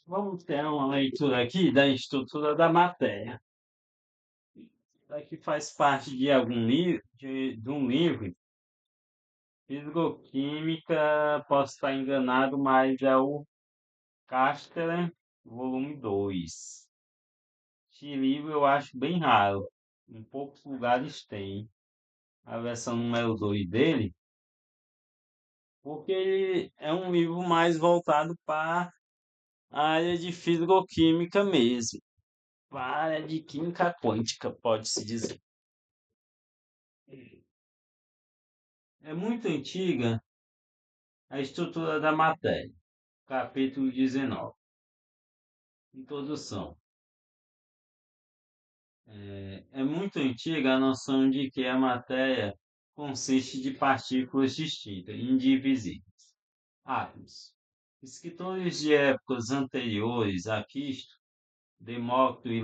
Vamos ter uma leitura aqui da estrutura da matéria. Isso aqui faz parte de algum livro, de um livro, Fisicoquímica, posso estar enganado, mas é o Castellan, volume 2. Este livro eu acho bem raro, em poucos lugares tem a versão número 2 dele, porque ele é um livro mais voltado para a área de fisicoquímica mesmo, para a área de química quântica, pode-se dizer. É muito antiga a estrutura da matéria, capítulo 19. Introdução. É muito antiga a noção de que a matéria consiste de partículas distintas, indivisíveis, átomos. Escritores de épocas anteriores a Cristo, Demócrito e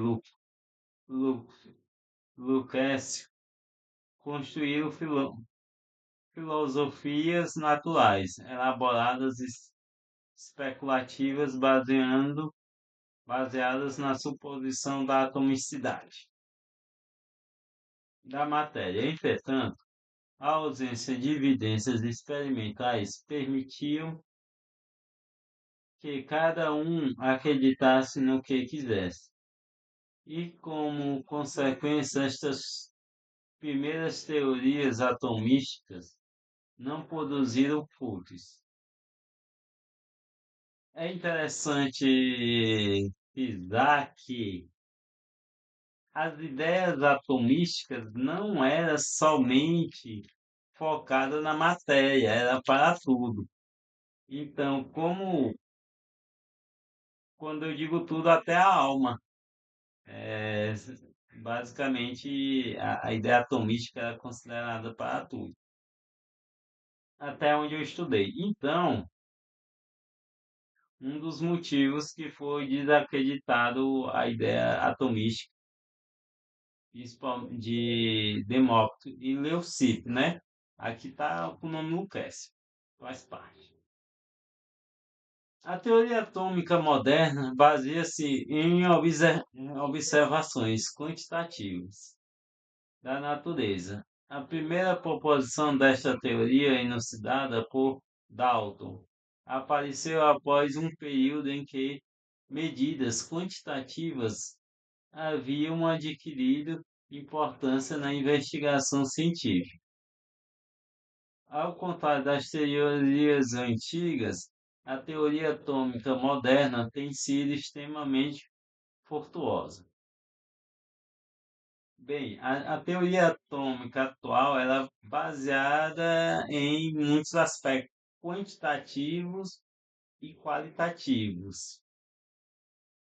Lu- Lucrécio, construíram filosofias naturais, elaboradas e especulativas, baseadas na suposição da atomicidade da matéria. Entretanto, a ausência de evidências experimentais permitiam que cada um acreditasse no que quisesse. E, como consequência, estas primeiras teorias atomísticas não produziram frutos. É interessante frisar que as ideias atomísticas não eram somente focadas na matéria, era para tudo. Então, quando eu digo tudo, até a alma, é, basicamente a ideia atomística era considerada para tudo, até onde eu estudei. Então, um dos motivos que foi desacreditado a ideia atomística de Demócrito e Leucipo, né? Aqui está com o nome Lucrécio, faz parte. A teoria atômica moderna baseia-se em observações quantitativas da natureza. A primeira proposição desta teoria, enunciada por Dalton, apareceu após um período em que medidas quantitativas haviam adquirido importância na investigação científica. Ao contrário das teorias antigas, a teoria atômica moderna tem sido extremamente fortuosa. Bem, a teoria atômica atual ela é baseada em muitos aspectos quantitativos e qualitativos.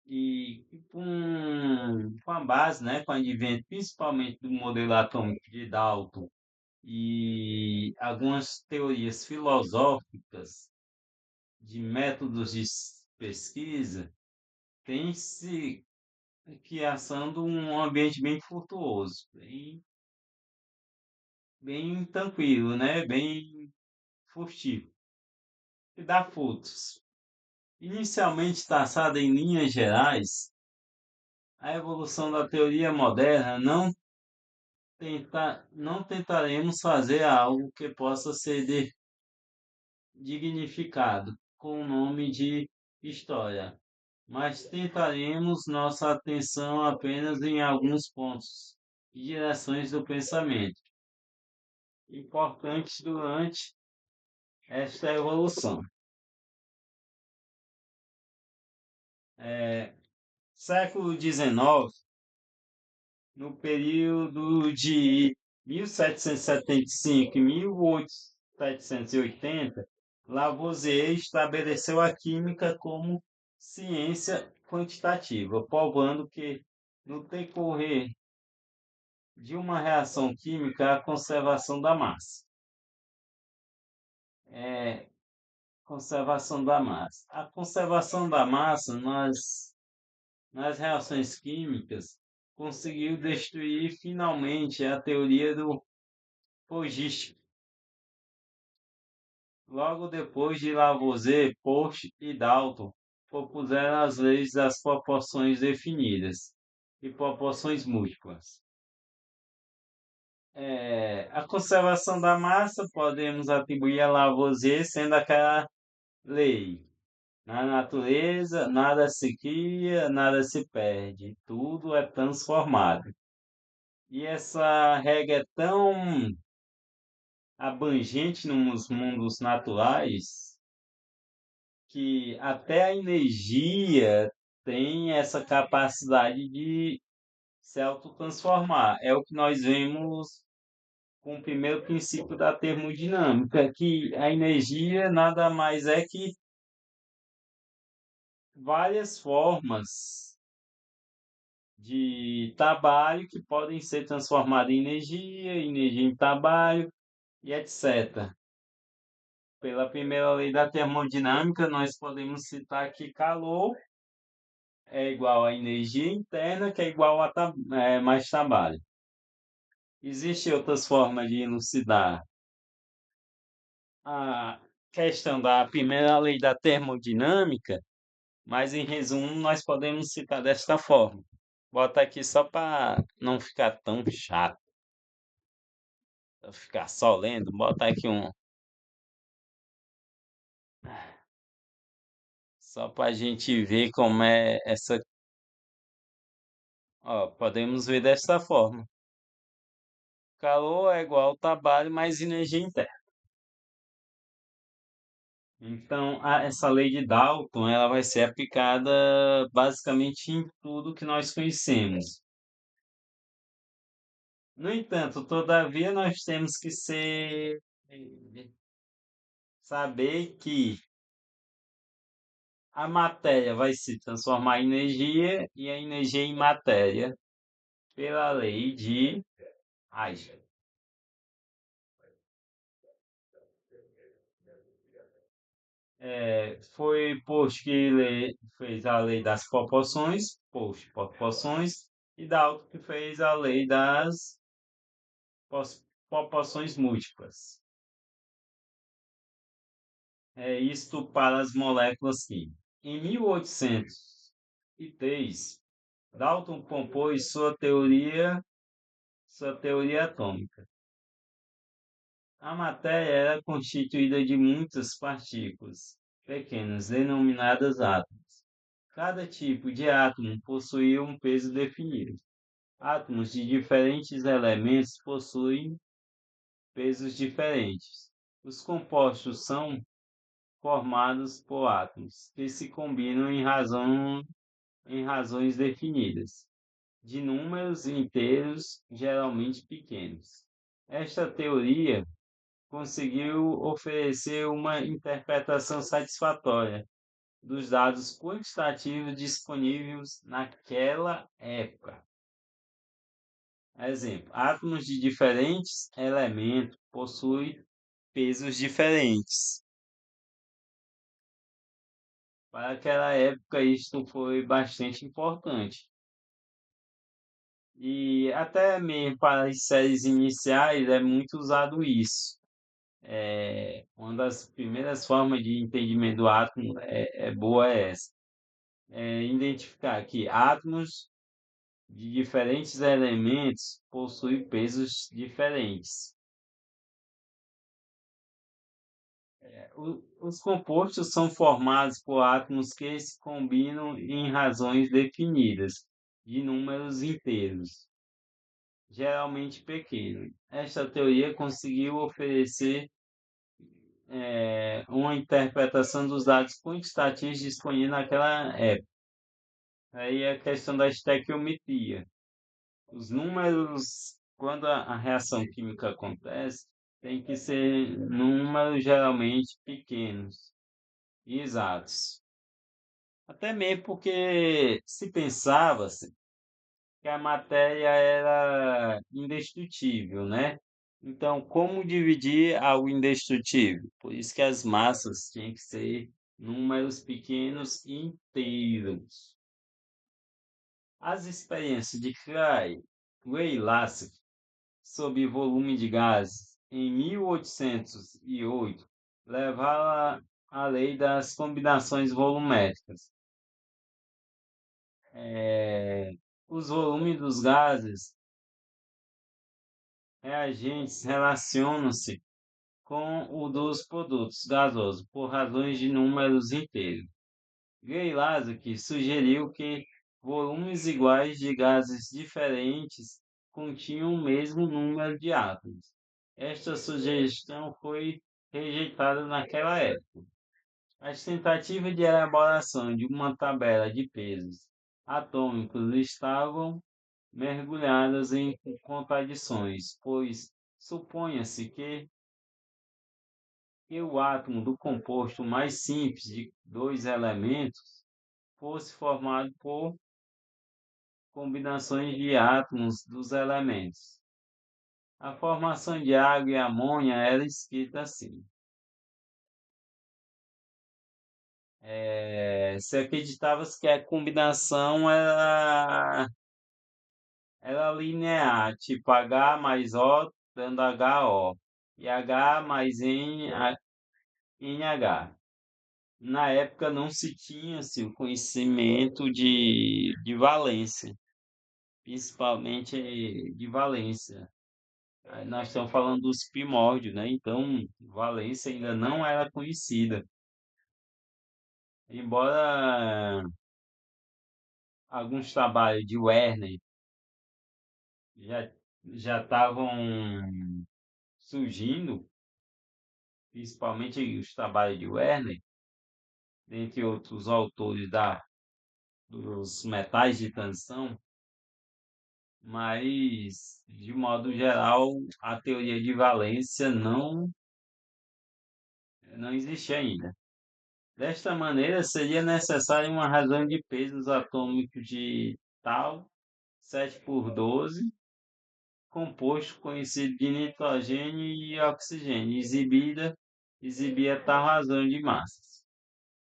E com a base, né, com o advento principalmente do modelo atômico de Dalton e algumas teorias filosóficas de métodos de pesquisa, tem se criação um ambiente bem frutuoso, bem tranquilo, né? Bem furtivo, e dá frutos. Inicialmente traçada em linhas gerais, a evolução da teoria moderna não tentaremos fazer algo que possa ser dignificado com o nome de história, mas tentaremos nossa atenção apenas em alguns pontos e direções do pensamento importantes durante esta evolução. É, século XIX, no período de 1775 e 1880, Lavoisier estabeleceu a química como ciência quantitativa, provando que, no decorrer de uma reação química, a conservação da massa. É, conservação da massa. A conservação da massa nas reações químicas conseguiu destruir finalmente a teoria do fogístico. Logo depois de Lavoisier, Post e Dalton propuseram as leis das proporções definidas e proporções múltiplas. A conservação da massa podemos atribuir a Lavoisier sendo aquela lei. Na natureza, nada se cria, nada se perde, tudo é transformado. E essa regra é tão abrangente nos mundos naturais que até a energia tem essa capacidade de se autotransformar. É o que nós vemos com o primeiro princípio da termodinâmica, que a energia nada mais é que várias formas de trabalho que podem ser transformadas em energia, energia em trabalho e etc. Pela primeira lei da termodinâmica, nós podemos citar que calor é igual a energia interna, que é igual a mais trabalho. Existem outras formas de elucidar a questão da primeira lei da termodinâmica, mas em resumo nós podemos citar desta forma. Bota aqui só para não ficar tão chato, pra ficar só lendo, bota aqui só para a gente ver como é essa. Ó, podemos ver desta forma. Calor é igual ao trabalho mais energia interna. Então, essa lei de Dalton, ela vai ser aplicada basicamente em tudo que nós conhecemos. No entanto, todavia, nós temos que saber que a matéria vai se transformar em energia e a energia em matéria pela lei de Einstein. Foi posto que fez a lei das proporções, e Dalton que fez a lei das proporções múltiplas. Isto para as moléculas químicas. Em 1803, Dalton compôs sua teoria atômica. A matéria era constituída de muitas partículas pequenas, denominadas átomos. Cada tipo de átomo possuía um peso definido. Átomos de diferentes elementos possuem pesos diferentes. Os compostos são formados por átomos que se combinam em razões definidas, de números inteiros, geralmente pequenos. Esta teoria conseguiu oferecer uma interpretação satisfatória dos dados quantitativos disponíveis naquela época. Exemplo: átomos de diferentes elementos possuem pesos diferentes. Para aquela época, isto foi bastante importante. E até mesmo para as séries iniciais é muito usado isso. Uma das primeiras formas de entendimento do átomo é boa essa. Identificar que átomos de diferentes elementos possuem pesos diferentes. Os compostos são formados por átomos que se combinam em razões definidas, de números inteiros, geralmente pequenos. Esta teoria conseguiu oferecer uma interpretação dos dados quantitativos disponíveis naquela época. Aí a questão da estequiometria. Os números, quando a reação química acontece, tem que ser números geralmente pequenos e exatos. Até mesmo porque se pensava-se que a matéria era indestrutível, né? Então, como dividir algo indestrutível? Por isso que as massas tinham que ser números pequenos e inteiros. As experiências de Cray-Lassif sobre volume de gases em 1808 levaram à lei das combinações volumétricas. É, os volumes dos gases reagentes relacionam-se com o dos produtos gasosos por razões de números inteiros. Gay Lasky sugeriu que volumes iguais de gases diferentes continham o mesmo número de átomos. Esta sugestão foi rejeitada naquela época. As tentativas de elaboração de uma tabela de pesos atômicos estavam mergulhadas em contradições, pois supunha-se que o átomo do composto mais simples de dois elementos fosse formado por combinações de átomos dos elementos. A formação de água e amônia era escrita assim. Se acreditava que a combinação era linear, tipo H mais O dando HO, e H mais NH. Na época não se tinha-se o conhecimento de valência, principalmente de valência. Aí nós estamos falando dos primórdios, né? Então, valência ainda não era conhecida. Embora alguns trabalhos de Werner já já estavam surgindo, principalmente os trabalhos de Werner, dentre outros autores dos metais de transição, mas, de modo geral, a teoria de valência não existe ainda. Desta maneira, seria necessária uma razão de pesos atômicos de tal 7 por 12, composto conhecido de nitrogênio e oxigênio, exibia tal razão de massas.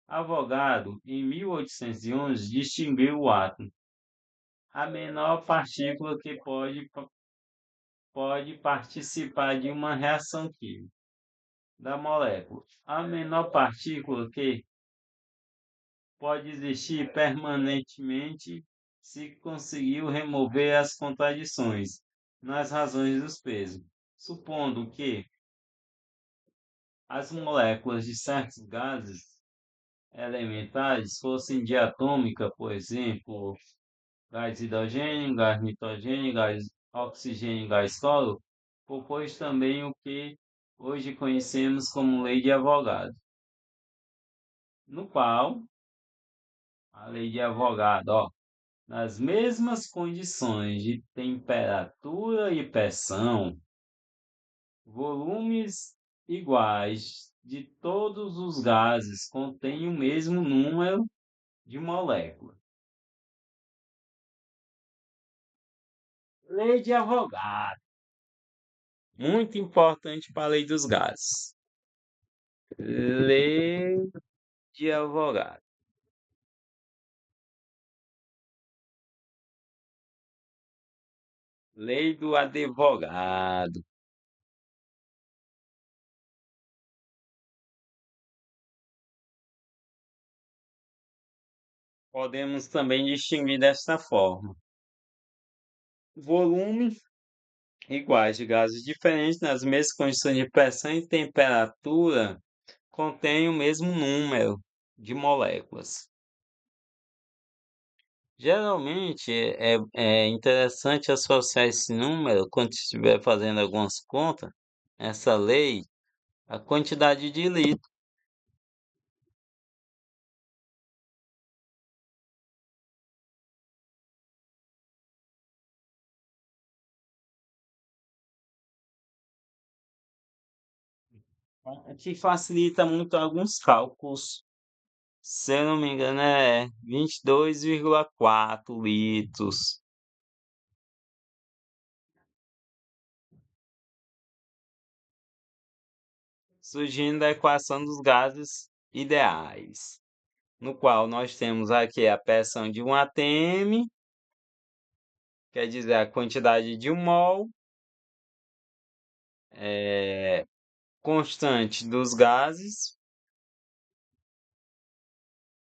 Avogadro, em 1811, distinguiu o átomo, a menor partícula que pode participar de uma reação química da molécula. A menor partícula que pode existir permanentemente se conseguiu remover as contradições nas razões dos pesos, supondo que as moléculas de certos gases elementares fossem diatômicas, por exemplo, gás hidrogênio, gás nitrogênio, gás oxigênio, gás solo, propôs também o que hoje conhecemos como lei de Avogadro, no qual a lei de Avogadro, ó, nas mesmas condições de temperatura e pressão, volumes iguais de todos os gases contêm o mesmo número de moléculas. Lei de Avogadro, muito importante para a lei dos gases. Lei de Avogadro. Lei do advogado. Podemos também distinguir desta forma: volume iguais de gases diferentes nas mesmas condições de pressão e temperatura contêm o mesmo número de moléculas. Geralmente é interessante associar esse número quando estiver fazendo algumas contas, essa lei, a quantidade de litros. Que facilita muito alguns cálculos. Se eu não me engano, é 22,4 litros. Surgindo a equação dos gases ideais, no qual nós temos aqui a pressão de 1 atm, quer dizer, a quantidade de 1 mol, constante dos gases,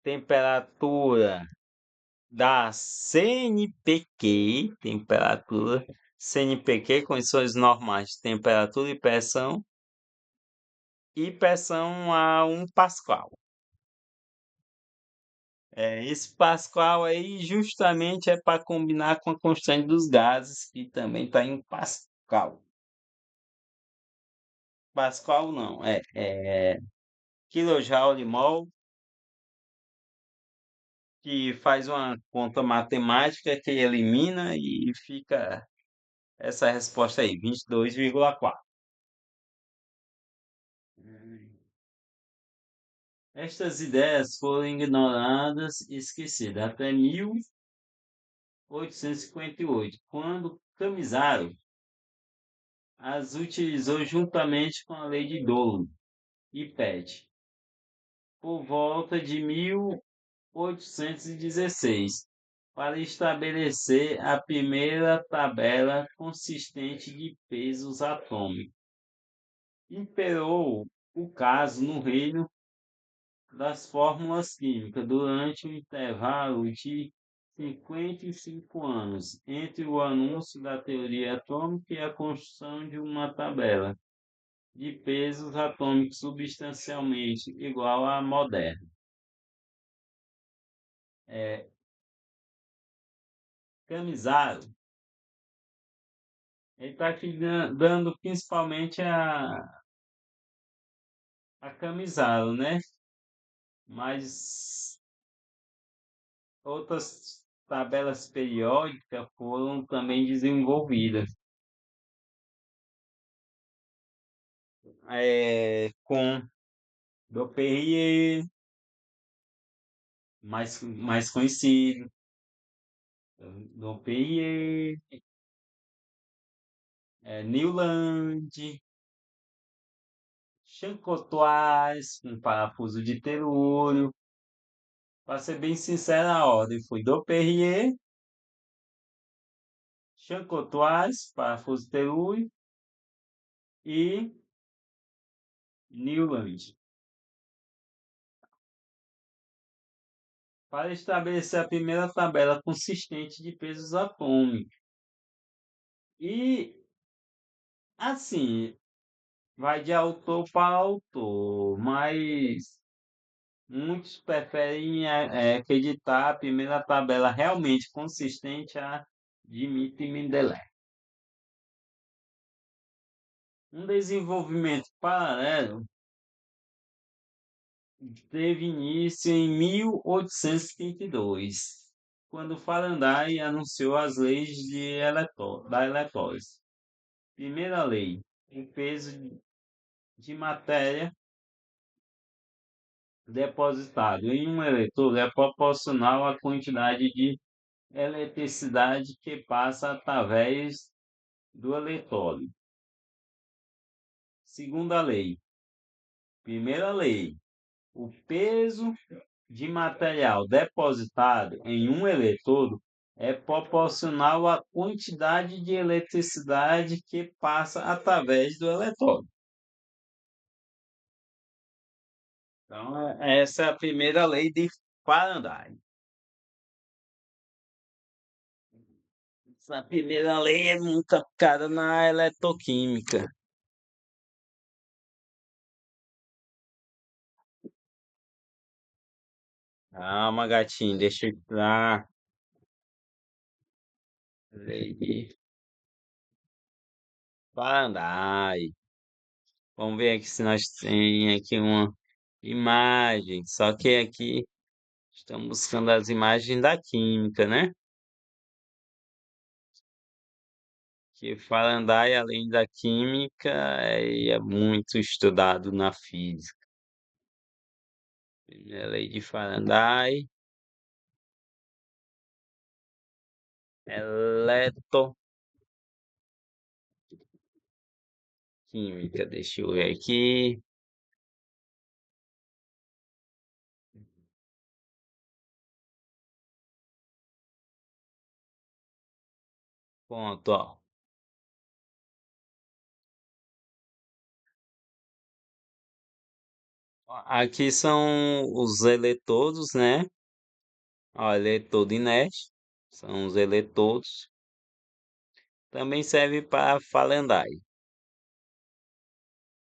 temperatura da CNPq, temperatura, CNPq, condições normais de temperatura e pressão a 1 Pascal. Esse Pascal aí justamente é para combinar com a constante dos gases, que também está em Pascal. Pascal não, é kilojoule mol, que faz uma conta matemática que elimina e fica essa resposta aí, 22,4. Estas ideias foram ignoradas e esquecidas até 1858, quando Camisaro as utilizou juntamente com a lei de Douro e Pett. Por volta de 1816, para estabelecer a primeira tabela consistente de pesos atômicos. Imperou o caso no reino das fórmulas químicas durante um intervalo de 55 anos entre o anúncio da teoria atômica e a construção de uma tabela de pesos atômicos substancialmente igual à moderna. É, Camisaro, ele está aqui dando principalmente a Camisaro, né? Mas outras tabelas periódicas foram também desenvolvidas. Com Doperier, mais conhecido, Doperier, Newland, Chancotoise, com parafuso de telúrio. Para ser bem sincero, a ordem foi Doperier, Chancotoise, parafuso de telúrio e Newland. Para estabelecer a primeira tabela consistente de pesos atômicos. E, assim, vai de autor para autor, mas muitos preferem acreditar a primeira tabela realmente consistente a Dmitry Mendeleev. Um desenvolvimento paralelo teve início em 1832, quando Faraday anunciou as leis da eletrólise. Primeira lei: o peso de matéria depositado em um eletrodo é proporcional à quantidade de eletricidade que passa através do eletrodo. Segunda lei. Primeira lei: o peso de material depositado em um eletrodo é proporcional à quantidade de eletricidade que passa através do eletrodo. Então, essa é a primeira lei de Faraday. Essa primeira lei é muito aplicada na eletroquímica. Calma, gatinho, deixa eu entrar. Lei de Faraday. Vamos ver aqui se nós tem aqui uma imagem. Só que aqui estamos buscando as imagens da química, né? Que Faraday, além da química, é muito estudado na física. Primeira lei de Faraday, eletroquímica. Deixa eu ver aqui. Ponto, ó. Aqui são os eletrodos, né? Ó, eletrodo inerte, são os eletrodos. Também serve para falendai.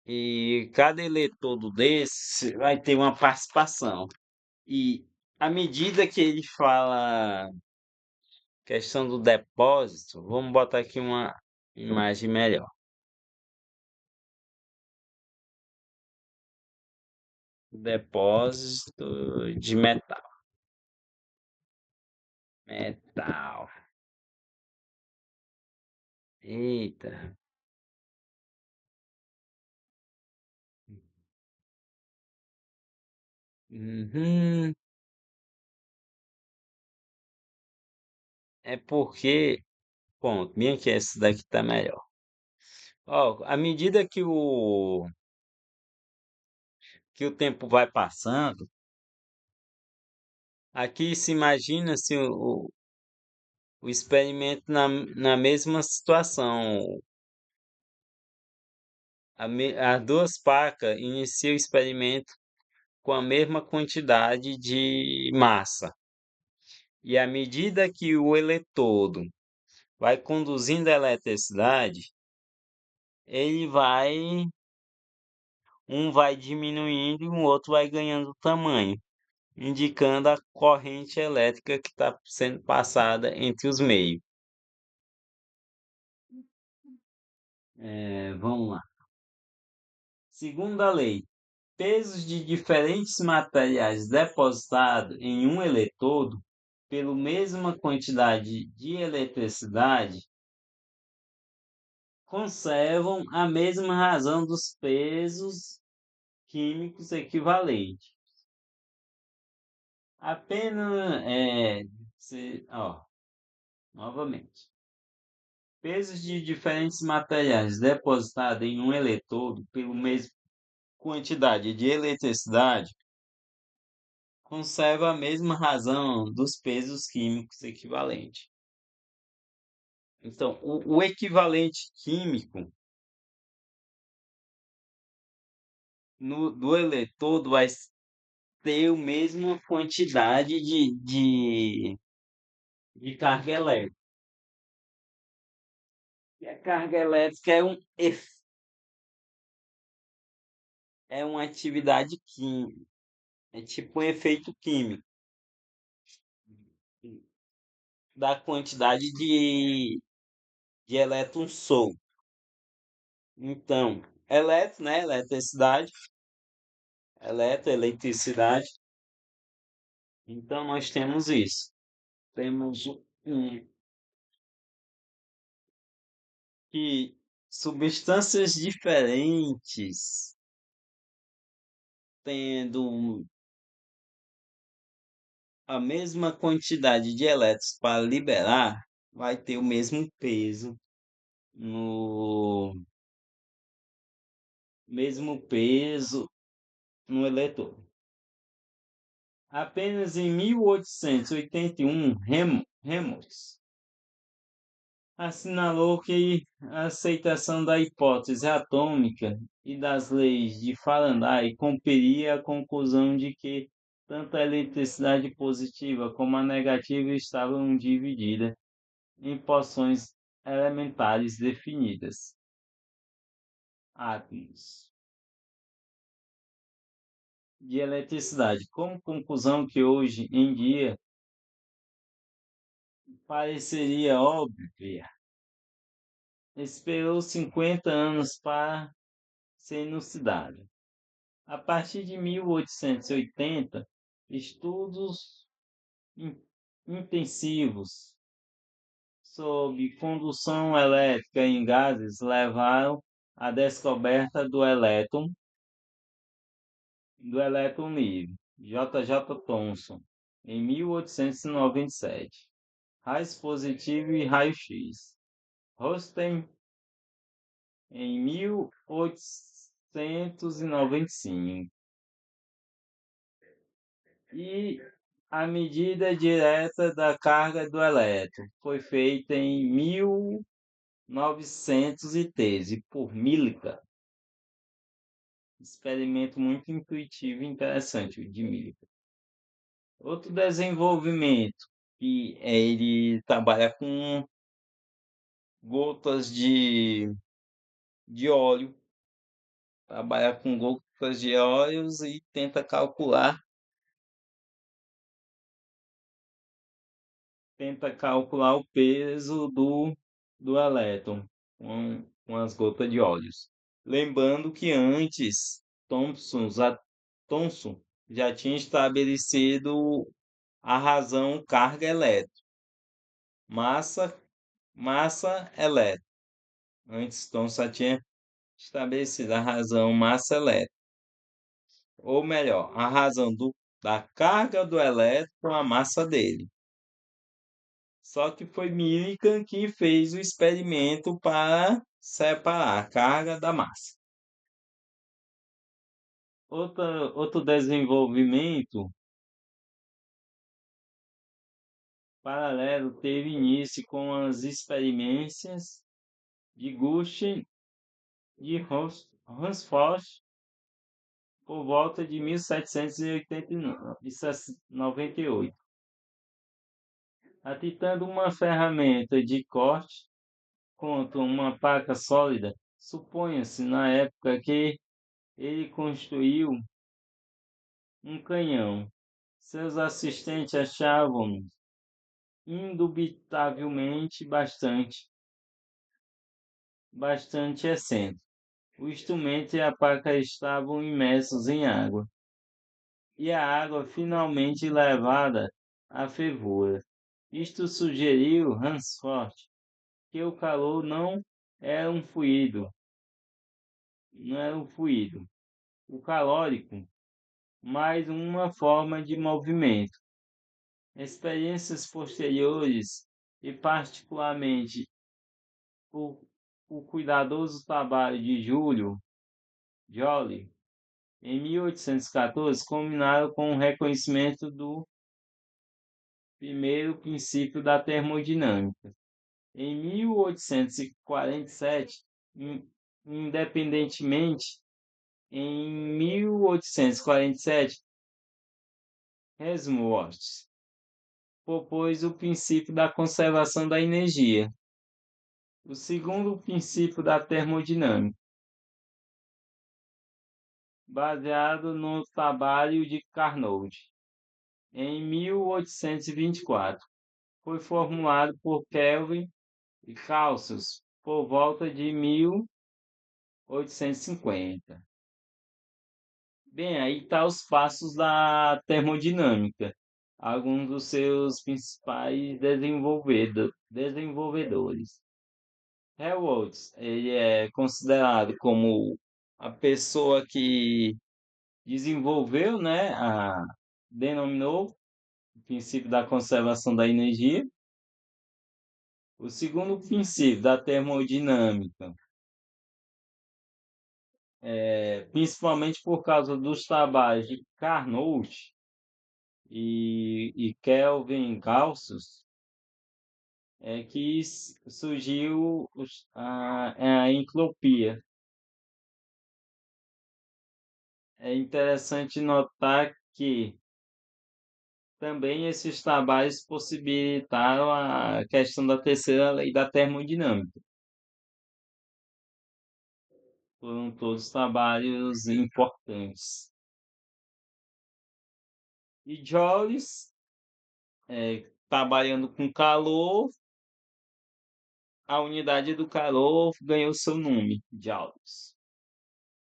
E cada eletrodo desse vai ter uma participação. E à medida que ele fala questão do depósito, vamos botar aqui uma imagem melhor. Depósito de metal. Metal. Eita. Uhum. É porque, ponto, bem que esse daqui tá melhor. Ó, à medida que o tempo vai passando, aqui se imagina se o experimento na mesma situação. As duas placas iniciam o experimento com a mesma quantidade de massa. E à medida que o eletrodo vai conduzindo a eletricidade, ele um vai diminuindo e o outro vai ganhando tamanho, indicando a corrente elétrica que está sendo passada entre os meios. Vamos lá. Segundo a lei, pesos de diferentes materiais depositados em um eletrodo pela mesma quantidade de eletricidade conservam a mesma razão dos pesos químicos equivalentes. Apenas, novamente, pesos de diferentes materiais depositados em um eletrodo pela mesma quantidade de eletricidade conserva a mesma razão dos pesos químicos equivalentes. Então, o equivalente químico do eletrodo vai ter a mesma quantidade de carga elétrica. E a carga elétrica é uma atividade química, é tipo um efeito químico da quantidade de elétrons soltos. Então, né, eletricidade, eletricidade. Então, nós temos isso. Temos que substâncias diferentes tendo a mesma quantidade de elétrons para liberar, vai ter o no mesmo peso no eletrão. Apenas em 1881, Reynolds assinalou que a aceitação da hipótese atômica e das leis de Faraday compelia à conclusão de que tanto a eletricidade positiva como a negativa estavam divididas em porções elementares definidas, átomos, de eletricidade. Como conclusão que hoje em dia pareceria óbvia, esperou 50 anos para ser elucidada. A partir de 1880, estudos intensivos sobre condução elétrica em gases levaram à descoberta do elétron livre, J. J. Thomson, em 1897. Raios positivo e raio-x. Rosten, em 1895. E a medida direta da carga do elétron foi feita em 1913 por Millikan. Experimento muito intuitivo e interessante, o de Millikan. Outro desenvolvimento que ele trabalha com gotas de óleo, trabalha com gotas de óleos e tenta calcular o peso do elétron com as gotas de óleos. Lembrando que antes Thomson já tinha estabelecido a razão carga elétrica, massa, massa elétrica. Antes Thomson já tinha estabelecido a razão massa elétrica, ou melhor, a razão da carga do elétron com a massa dele. Só que foi Millikan que fez o experimento para separar a carga da massa. Outro desenvolvimento paralelo teve início com as experiências de Guschen e Ransford por volta de 1798, atitando uma ferramenta de corte contra uma placa sólida. Suponha-se na época que ele construiu um canhão. Seus assistentes achavam indubitavelmente bastante excêntrico. O instrumento e a placa estavam imersos em água, e a água finalmente levada à fervura. Isto sugeriu Ransford que o calor era um fluido, não era um fluido, o calórico, mas uma forma de movimento. Experiências posteriores, e particularmente o, o cuidadoso trabalho de Júlio Joly, em 1814, culminaram com o reconhecimento do primeiro princípio da termodinâmica. Em 1847, independentemente, em 1847, Helmholtz propôs o princípio da conservação da energia, o segundo princípio da termodinâmica, baseado no trabalho de Carnot. Em 1824, foi formulado por Kelvin e Celsius por volta de 1850. Bem, aí tá os passos da termodinâmica, alguns dos seus principais desenvolvedores. Helmholtz, ele é considerado como a pessoa que desenvolveu, né, denominou o princípio da conservação da energia. O segundo princípio da termodinâmica, principalmente por causa dos trabalhos de Carnot e Kelvin Gauss, é que surgiu a entropia. É interessante notar que também esses trabalhos possibilitaram a questão da terceira lei da termodinâmica. Foram todos trabalhos importantes. E Jones, trabalhando com calor, a unidade do calor ganhou seu nome, Joules.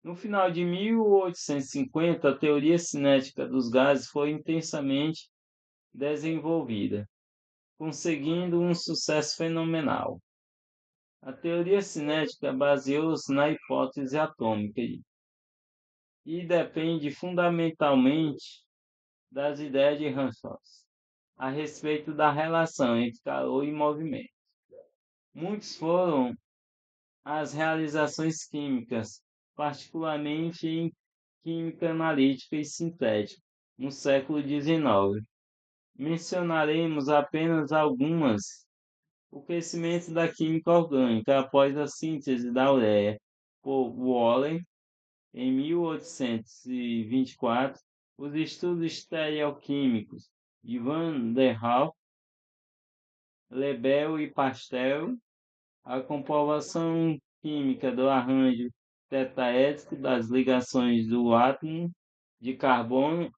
No final de 1850, a teoria cinética dos gases foi intensamente desenvolvida, conseguindo um sucesso fenomenal. A teoria cinética baseou-se na hipótese atômica e depende fundamentalmente das ideias de Ransford a respeito da relação entre calor e movimento. Muitas foram as realizações químicas, particularmente em química analítica e sintética, no século XIX. Mencionaremos apenas algumas: o crescimento da química orgânica após a síntese da ureia por Wöhler em 1824, os estudos estereoquímicos de Van der Waals, Lebel e Pastel, a comprovação química do arranjo tetaédrico das ligações do átomo de carbono,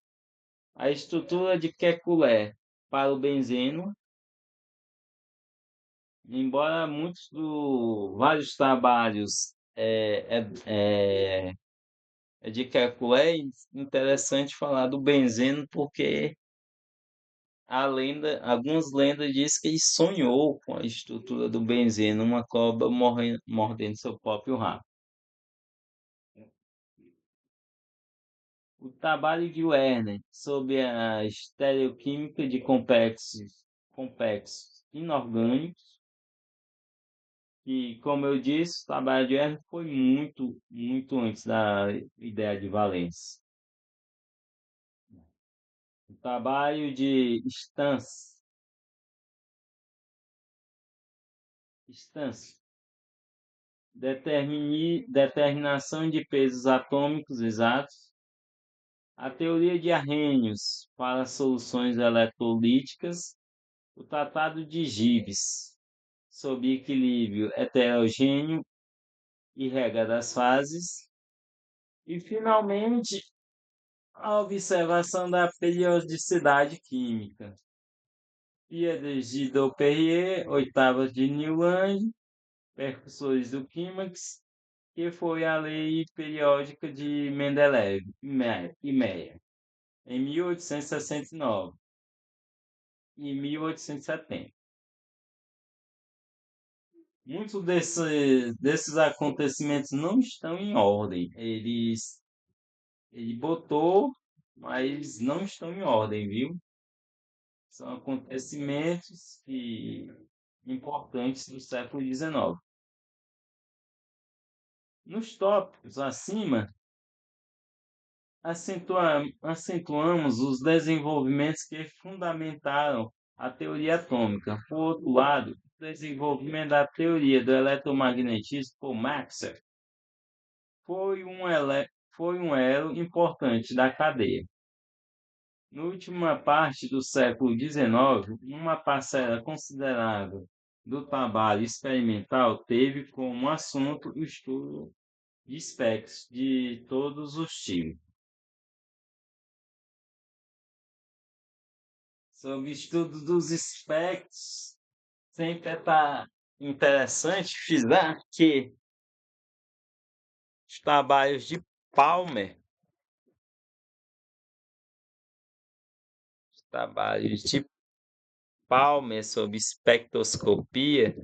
a estrutura de Kekulé para o benzeno, embora vários trabalhos de Kekulé, é interessante falar do benzeno porque algumas lendas dizem que ele sonhou com a estrutura do benzeno, uma cobra mordendo seu próprio rabo. O trabalho de Werner sobre a estereoquímica de complexos inorgânicos, que, como eu disse, o trabalho de Werner foi muito, muito antes da ideia de valência. O trabalho de Stans, determinação de pesos atômicos exatos, a teoria de Arrhenius para soluções eletrolíticas, o Tratado de Gibbs sobre equilíbrio heterogêneo e regra das fases, e, finalmente, a observação da periodicidade química. Piedras de Daupérier, oitavas de Newland, percussores do clímax, que foi a lei periódica de Mendeleev e Meyer, em 1869 e 1870. Muitos desses acontecimentos não estão em ordem. Ele botou, mas não estão em ordem, viu? São acontecimentos importantes do século XIX. Nos tópicos acima, acentuamos os desenvolvimentos que fundamentaram a teoria atômica. Por outro lado, o desenvolvimento da teoria do eletromagnetismo por Maxwell foi um elo importante da cadeia. Na última parte do século XIX, uma parcela considerável do trabalho experimental teve como assunto o estudo de espectros de todos os tipos. Sobre o estudo dos espectros, sempre está interessante frisar que os trabalhos de Palmer, sobre espectroscopia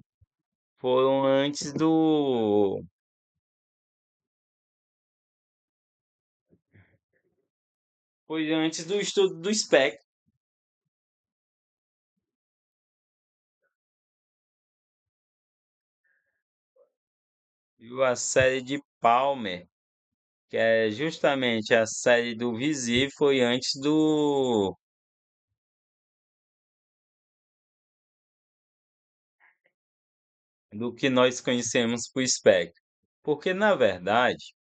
foram antes do estudo do espectro. E a série de Palmer, que é justamente a série do visível, foi antes do que nós conhecemos por espectro. Porque, na verdade,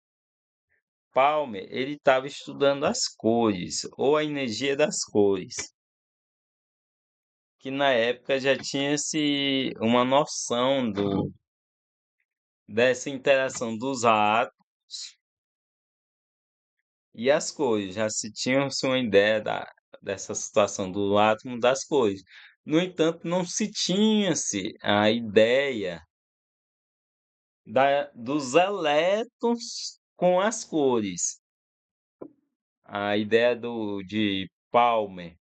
Palmer ele estava estudando as cores, ou a energia das cores, que na época já tinha-se uma noção dessa interação dos átomos e as cores, já se tinha-se uma ideia dessa situação do átomo das cores. No entanto, não se tinha-se a ideia dos elétrons com as cores. A ideia de Palmer,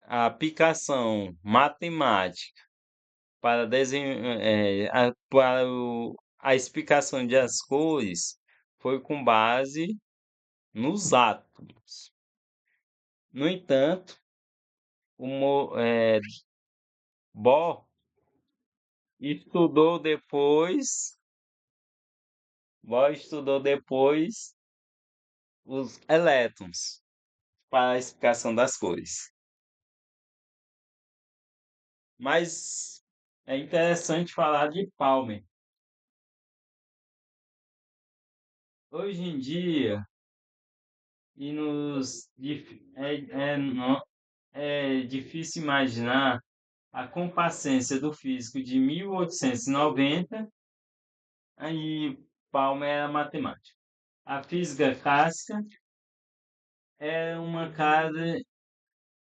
a aplicação matemática para a explicação de as cores foi com base nos átomos. No entanto, Bohr estudou depois, Bohr estudou depois os elétrons para a explicação das cores. Mas é interessante falar de Palmer. Hoje em dia, e é difícil imaginar a compacência do físico de 1890 e Palmer era matemático. A física clássica é uma casa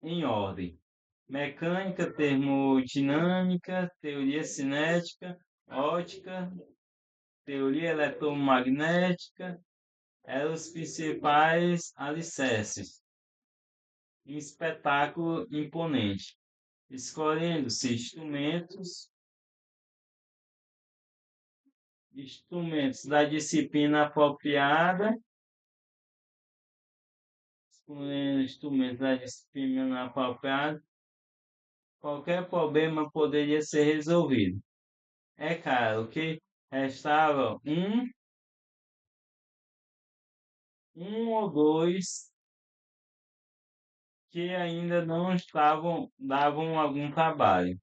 em ordem: mecânica, termodinâmica, teoria cinética, ótica, teoria eletromagnética eram os principais alicerces. Um espetáculo imponente, escolhendo-se instrumentos da disciplina apropriada, escolhendo instrumentos da disciplina apropriada, qualquer problema poderia ser resolvido. É claro que restava um ou dois que ainda não davam algum trabalho,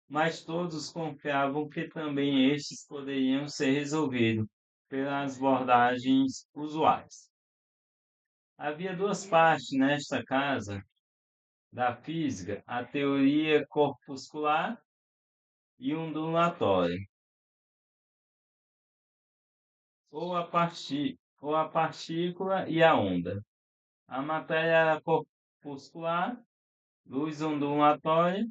mas todos confiavam que também estes poderiam ser resolvidos pelas abordagens usuais. Havia duas partes nesta casa da física: a teoria corpuscular e ondulatória, ou a partícula e a onda. A matéria era corpuscular, luz ondulatória,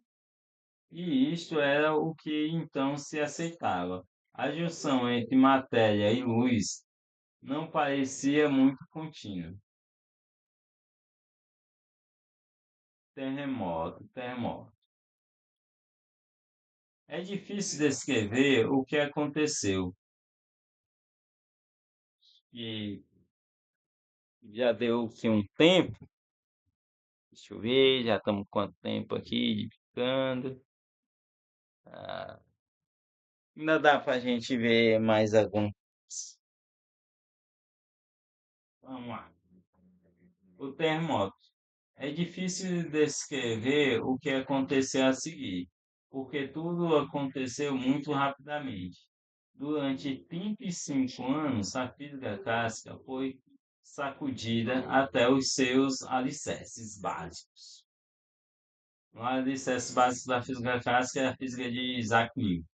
e isto era o que então se aceitava. A junção entre matéria e luz não parecia muito contínua. Terremoto. É difícil descrever o que aconteceu, e já deu-se um tempo. Deixa eu ver, já estamos quanto tempo aqui ficando. Ah, ainda dá para a gente ver mais alguns. Vamos lá. O terremoto. É difícil descrever o que aconteceu a seguir, porque tudo aconteceu muito rapidamente. Durante 35 anos, a física clássica foi sacudida até os seus alicerces básicos. O alicerce básico da física clássica é a física de Isaac Newton.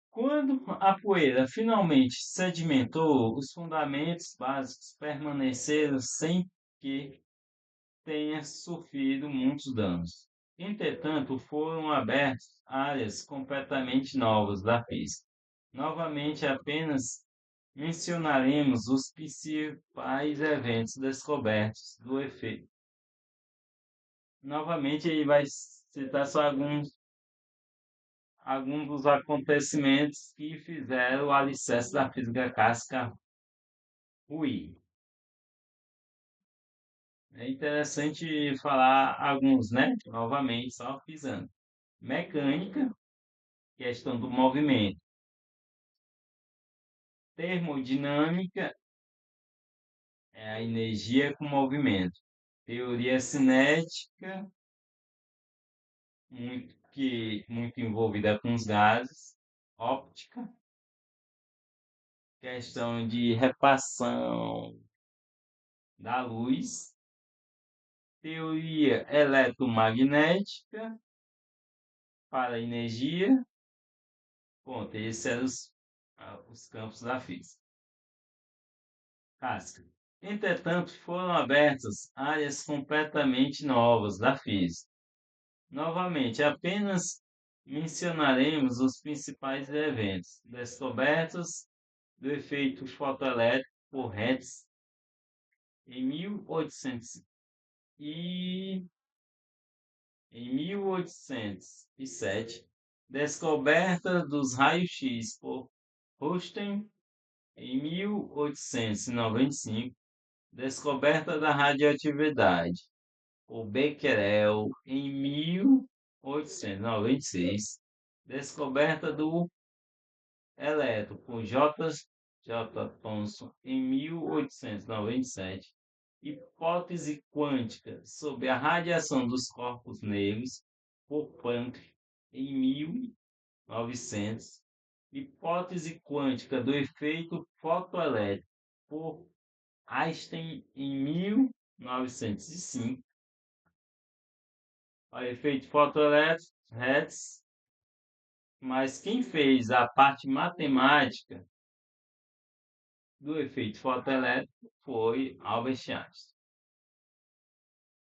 Quando a poeira finalmente sedimentou, os fundamentos básicos permaneceram sem que tenha sofrido muitos danos. Entretanto, foram abertas áreas completamente novas da física. Novamente, apenas mencionaremos os principais eventos descobertos do efeito. Novamente, ele vai citar só alguns dos acontecimentos que fizeram o alicerce da física clássica ruir. É interessante falar alguns, né? Novamente, só pisando. Mecânica, questão do movimento. Termodinâmica é a energia com movimento. Teoria cinética, muito envolvida com os gases. Óptica, questão de repassão da luz. Teoria eletromagnética para energia. Ponto, esses eram os campos da física. Clássica. Entretanto, foram abertas áreas completamente novas da física. Novamente, apenas mencionaremos os principais eventos descobertos do efeito fotoelétrico por Hertz em 1800 e em 1807, descoberta dos raios-x por Roentgen em 1895, descoberta da radioatividade por Becquerel em 1896, descoberta do elétron por J. Thomson em 1897, hipótese quântica sobre a radiação dos corpos negros por Planck em 1900, hipótese quântica do efeito fotoelétrico por Einstein em 1905. O efeito fotoelétrico, Hertz, mas quem fez a parte matemática do efeito fotoelétrico foi Albert Einstein.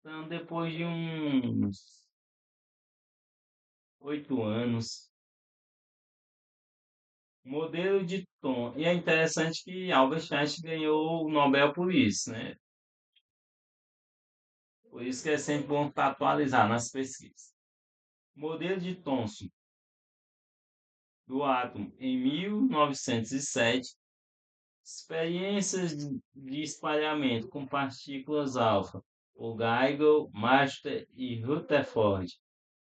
Então, depois de uns 8 anos, modelo de tom. E é interessante que Albert Einstein ganhou o Nobel por isso, né? Por isso que é sempre bom estar atualizar nas pesquisas. Modelo de Thomson do átomo em 1907. Experiências de espalhamento com partículas alfa, por Geigel, Master e Rutherford,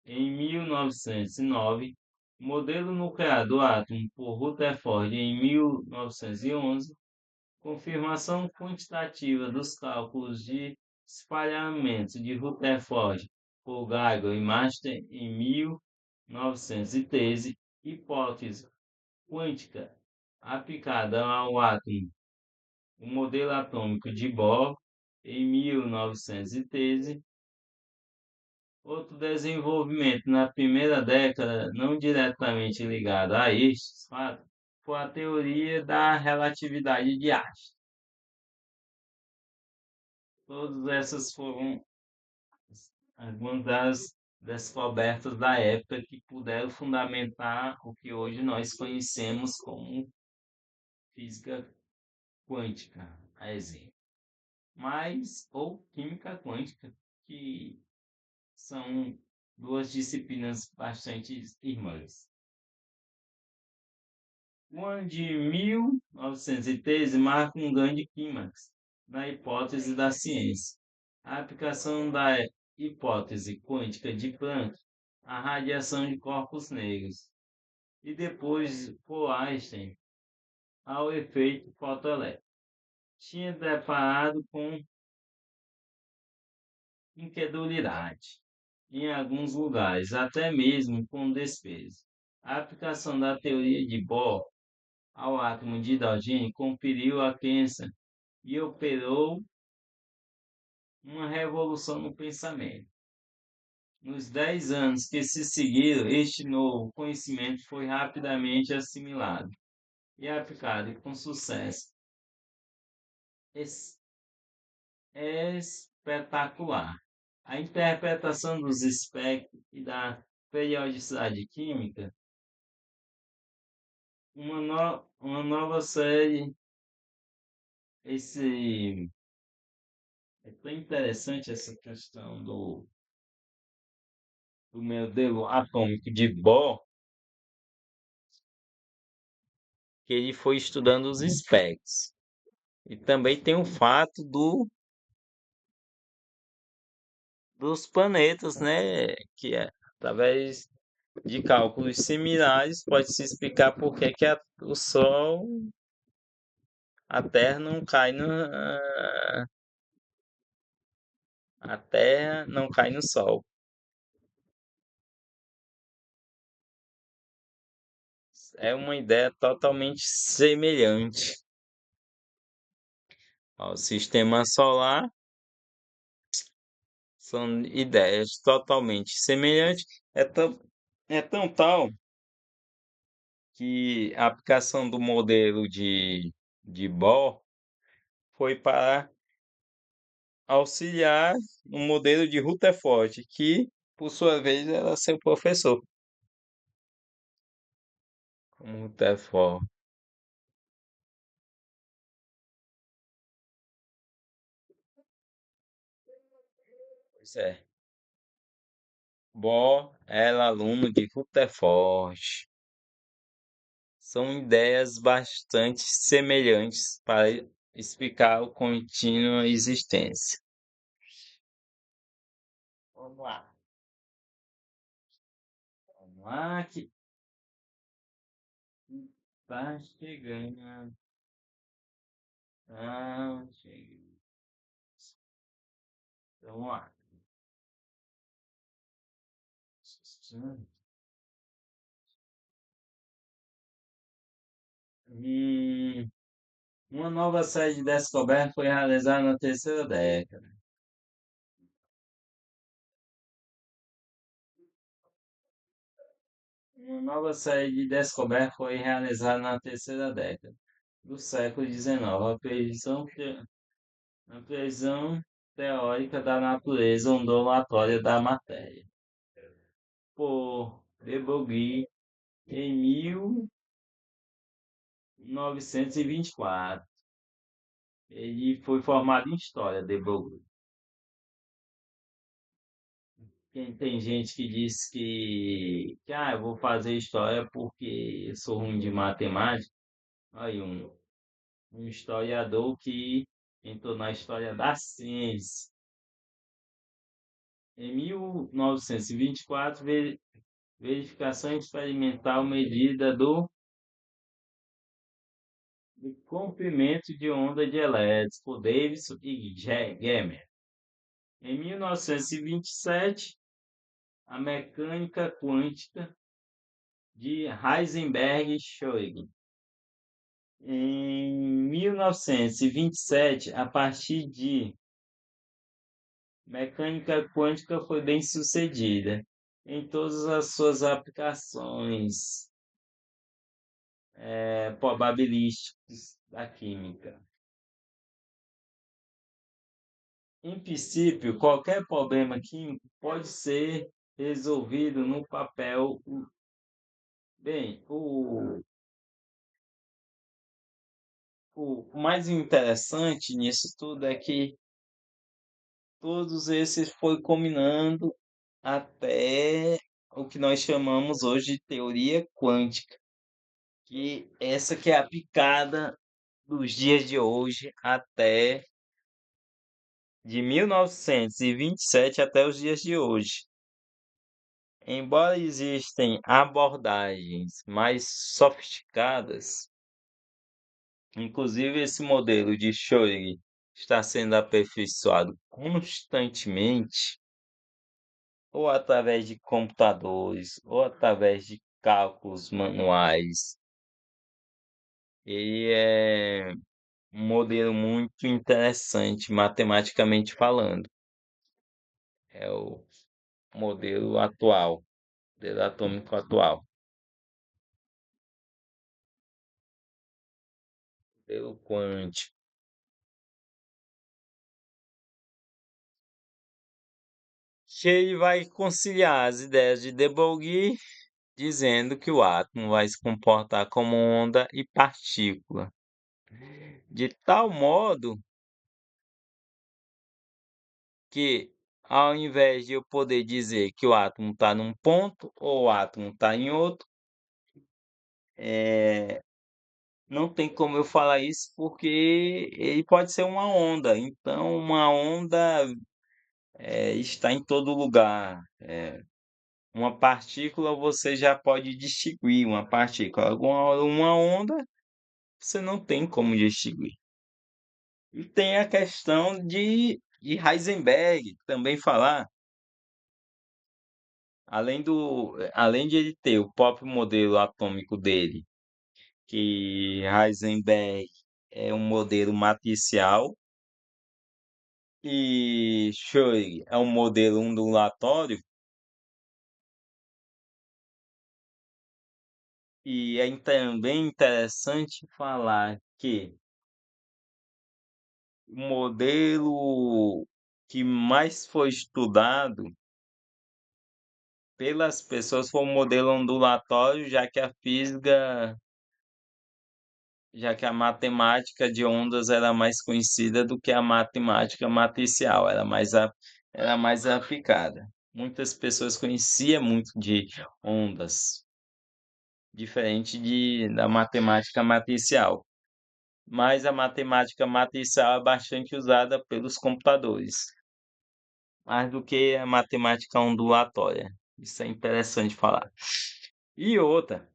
em 1909, modelo nuclear do átomo por Rutherford em 1911, confirmação quantitativa dos cálculos de espalhamento de Rutherford por Geigel e Master em 1913, hipótese quântica aplicada ao átomo, o modelo atômico de Bohr, em 1913. Outro desenvolvimento na primeira década, não diretamente ligado a estes fatos, foi a teoria da relatividade de Einstein. Todas essas foram algumas das descobertas da época que puderam fundamentar o que hoje nós conhecemos como física quântica, a exemplo. Mas, ou química quântica, que são duas disciplinas bastante irmãs. O ano de 1913 marca um grande clímax na hipótese da ciência. A aplicação da hipótese quântica de Planck à radiação de corpos negros e depois por Einstein ao efeito fotoelétrico. Tinha deparado com incredulidade em alguns lugares, até mesmo com desprezo. A aplicação da teoria de Bohr ao átomo de hidrogênio conferiu a crença e operou uma revolução no pensamento. Nos 10 anos que se seguiram, este novo conhecimento foi rapidamente assimilado e aplicado com sucesso espetacular. A interpretação dos espectros e da periodicidade química, uma nova série. Esse é tão interessante essa questão do modelo atômico de Bohr, que ele foi estudando os espectros. E também tem o fato dos planetas, né? Que é através de cálculos similares pode se explicar por que que o Sol, a Terra não cai a Terra não cai no Sol. É uma ideia totalmente semelhante ao sistema solar. São ideias totalmente semelhantes. É tão tal que a aplicação do modelo de Bohr foi para auxiliar no modelo de Rutherford, que, por sua vez, era seu professor, como Rutherford. Pois é. Bohr era aluno de Rutherford. São ideias bastante semelhantes para explicar o contínua existência. Vamos lá. Vamos lá, que tá chegando. Tá chegando. Então, vamos lá. Hum, Uma nova série de descobertas foi realizada na terceira década. Uma nova série de descobertas foi realizada na terceira década do século XIX. A previsão teórica da natureza ondulatória da matéria, por De Broglie, em 1924. Ele foi formado em História, De Broglie. Tem gente que diz que eu vou fazer História porque eu sou ruim de matemática. Aí um historiador que entrou na história da ciência. Em 1924, verificação experimental medida do comprimento de onda de elétrons por Davidson e Gemer. Em 1927, a mecânica quântica de Heisenberg e Schrödinger. Em 1927, a partir de mecânica quântica foi bem sucedida em todas as suas aplicações probabilísticas da química. Em princípio, qualquer problema químico pode ser resolvido no papel. Bem, o mais interessante nisso tudo é que todos esses foi combinando até o que nós chamamos hoje de teoria quântica, que essa que é aplicada dos dias de hoje até de 1927 até os dias de hoje. Embora existem abordagens mais sofisticadas, inclusive esse modelo de Schrödinger está sendo aperfeiçoado constantemente, ou através de computadores, ou através de cálculos manuais. Ele é um modelo muito interessante, matematicamente falando. É o modelo atual, modelo atômico atual, modelo quântico. Que ele vai conciliar as ideias de De Broglie, dizendo que o átomo vai se comportar como onda e partícula, de tal modo que, ao invés de eu poder dizer que o átomo está num ponto ou o átomo está em outro, não tem como eu falar isso porque ele pode ser uma onda. Então, uma onda está em todo lugar. Uma partícula você já pode distinguir uma partícula. Uma onda você não tem como distinguir. E tem a questão de Heisenberg também falar, além de ele ter o próprio modelo atômico dele, que Heisenberg é um modelo matricial e Schrödinger é um modelo ondulatório, e é também interessante falar que o modelo que mais foi estudado pelas pessoas foi o modelo ondulatório, já que a matemática de ondas era mais conhecida do que a matemática matricial, era mais aplicada. Muitas pessoas conheciam muito de ondas, diferente da matemática matricial. Mas a matemática matricial é bastante usada pelos computadores, mais do que a matemática ondulatória. Isso é interessante falar. E outra,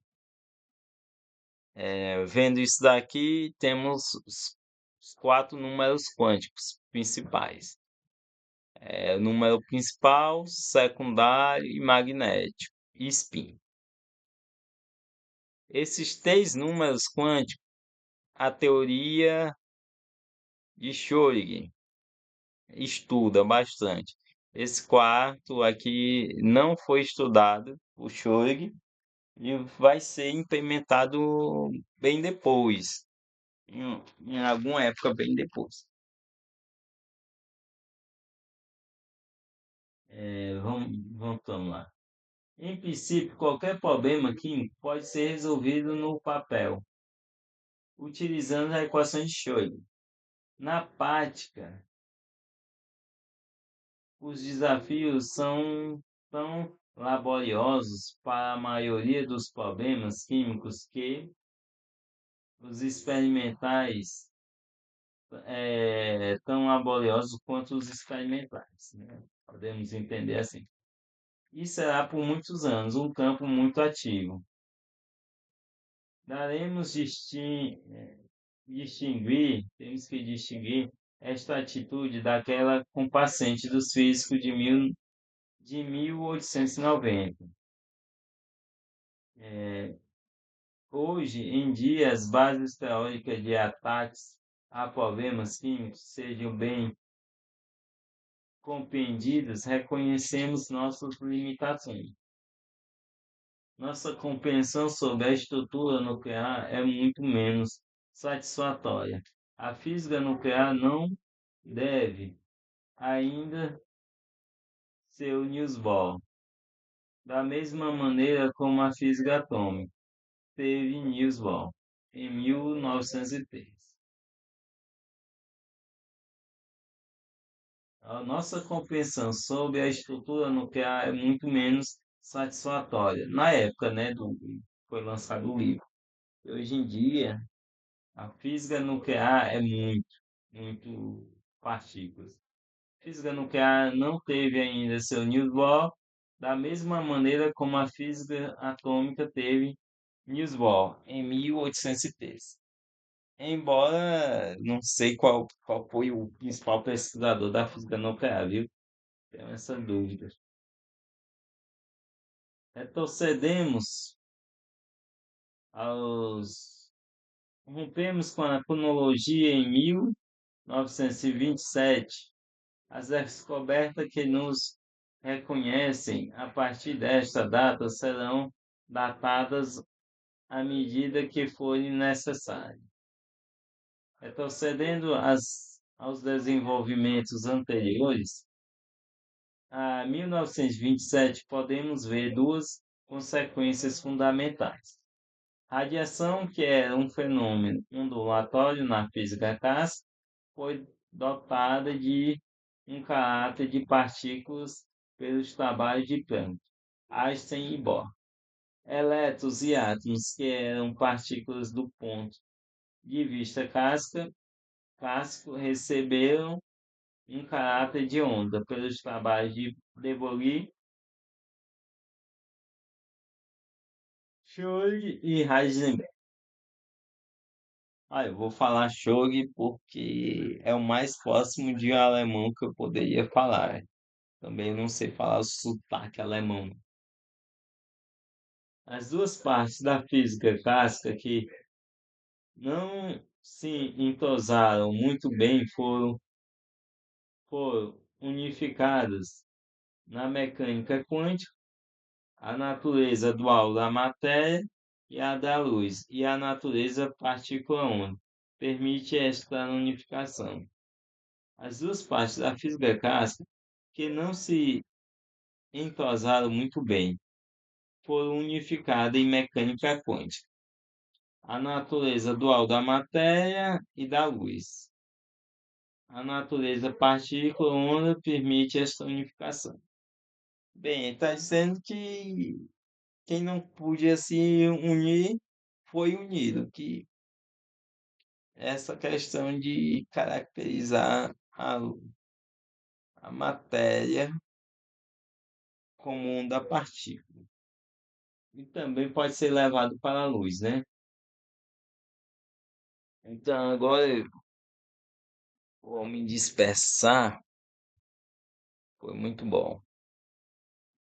vendo isso daqui, temos os quatro números quânticos principais. O número principal, secundário e magnético, e spin. Esses três números quânticos a teoria de Schrödinger, estuda bastante. Esse quarto aqui não foi estudado por Schrödinger e vai ser implementado bem depois, em alguma época bem depois. Vamos lá. Em princípio, qualquer problema químico pode ser resolvido no papel, utilizando a equação de Schrödinger. Na prática, os desafios são tão laboriosos para a maioria dos problemas químicos que os experimentais tão laboriosos quanto os experimentais, né? Podemos entender assim. E será por muitos anos um campo muito ativo. Daremos temos que distinguir esta atitude daquela complacente dos físicos de 1890. Hoje em dia, as bases teóricas de ataques a problemas químicos sejam bem compreendidas, reconhecemos nossas limitações. Nossa compreensão sobre a estrutura nuclear é muito menos satisfatória. A física nuclear não deve ainda ser o Niels Bohr, da mesma maneira como a física atômica teve Niels Bohr, em 1903. A nossa compreensão sobre a estrutura nuclear é muito menos satisfatória. Na época, né, foi lançado o livro. Hoje em dia, a física nuclear é muito partículas. A física nuclear não teve ainda seu Niels Bohr, da mesma maneira como a física atômica teve Niels Bohr, em 1813. Embora não sei qual foi o principal pesquisador da física nuclear, viu? Tenho essa dúvida. Retrocedemos aos. Rompemos com a cronologia em 1927. As descobertas que nos reconhecem a partir desta data serão datadas à medida que forem necessárias. Retrocedendo aos desenvolvimentos anteriores, a 1927, podemos ver duas consequências fundamentais. Radiação, que é um fenômeno ondulatório na física clássica, foi dotada de um caráter de partículas pelos trabalhos de Planck, Einstein e Bohr. Elétrons e átomos, que eram partículas do ponto de vista clássico, receberam um caráter de onda pelos trabalhos de De Broglie, Schrödinger e Heisenberg. Eu vou falar Schrödinger porque é o mais próximo de alemão que eu poderia falar. Também não sei falar o sotaque alemão. As duas partes da física clássica que não se entrosaram muito bem foram unificadas na mecânica quântica, a natureza dual da matéria e a da luz, e a natureza partícula-onda. Permite esta unificação. As duas partes da física clássica que não se entrosaram muito bem foram unificadas em mecânica quântica, a natureza dual da matéria e da luz. A natureza partícula-onda permite esta unificação. Bem, está dizendo que quem não podia se unir foi unido, que essa questão de caracterizar a matéria como onda partícula. E também pode ser levado para a luz, né? Então, agora eu vou me dispersar. Foi muito bom.